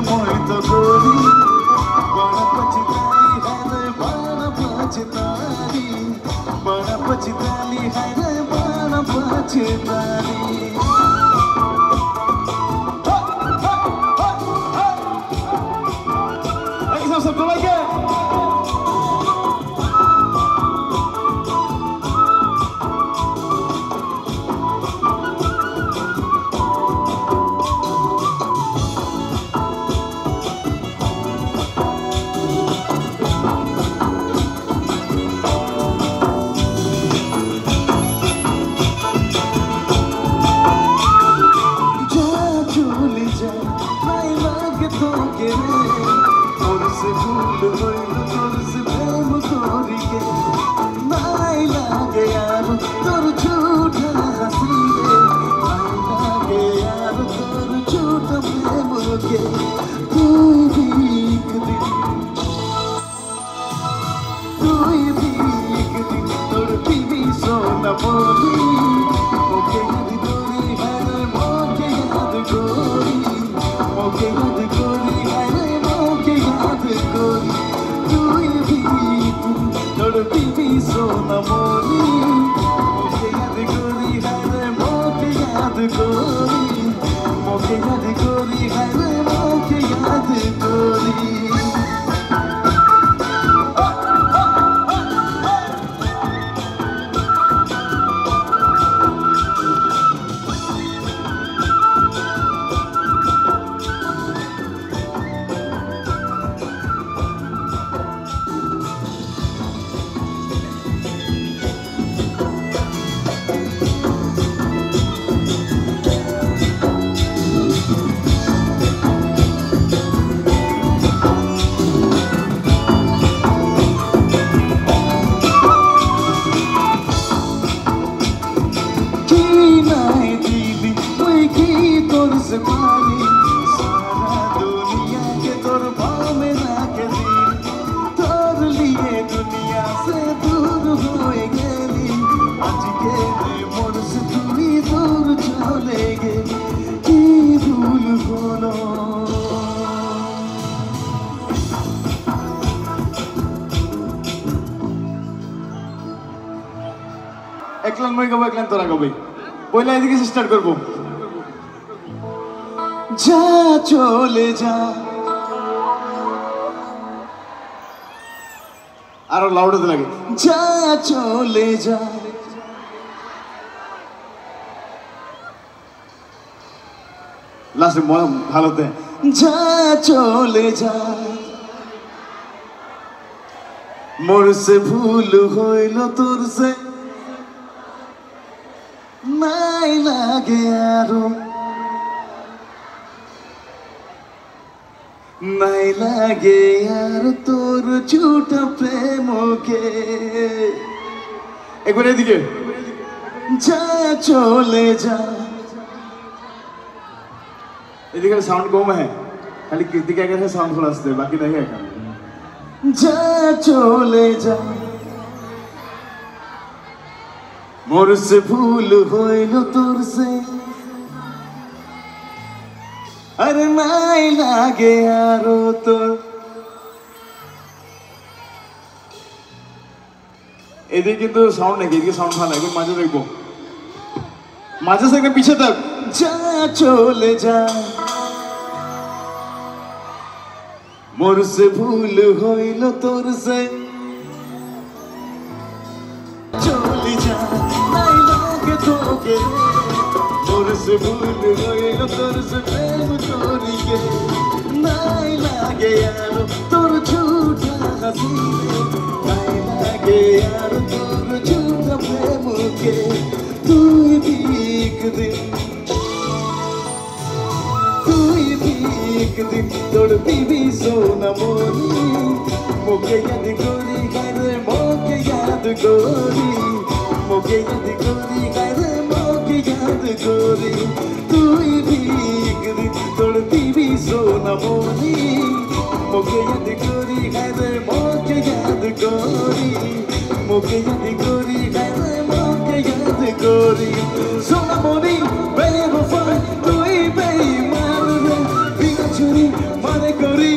মই তো করি বড় পছতালি है बड़ा पछताली बड़ा पछताली है बड़ा पछताली सबको लेके একলান মই গাবো একলান তোরা গাবি পয়লা এদিকে স্টার্ট করব যা চলে যা আরো লাউড হতে লাগে যা চলে যা লাস্টে ভালোতে যা চলে যা মোর সে ভুল হইল তোর সে নাই লাগে আরো নাই লাগে আর তোর ঝুট প্রেমকে একবার এদিকে যা চলে যা এদিকে সাউন্ড কম হ্যাঁ খালি কীর্তিকা এখানে সাউন্ড ফুল আসতে বাকি দেখে এখানে যা চলে যা মোর সে ভুল হইল তোর সে আরে নাই লাগে আরো তোর এদিকে কিন্তু সাউন্ড নাকি এদিকে সাউন্ড ভালো একবার মাঝে দেখবো মাঝে থেকে পিছিয়ে থাক যা চলে যা মোর সে ভুল হইল তোর সে চলে যা নাই লাগে তোকে মোর সে ভুল হইল তোর সে প্রেম করিকে নাই লাগে আর তোর ঝুঠা হাসি নাই লাগে আর তোর ঝুঠা প্রেমকে তুই ঠিক দিন एक दिन तोड़ पीवी सोना मोरी मोके याद गोरी गारे मोके याद गोरी मोके याद गोरी गारे मोके याद गोरी तू भी एक दिन तोड़ पीवी सोना मोरी मोके याद गोरी गारे मोके याद गोरी मोके याद गोरी गारे मोके याद गोरी सोना मोरी बेवफा तू ही बेईमान रे बिना चुरी মানে করি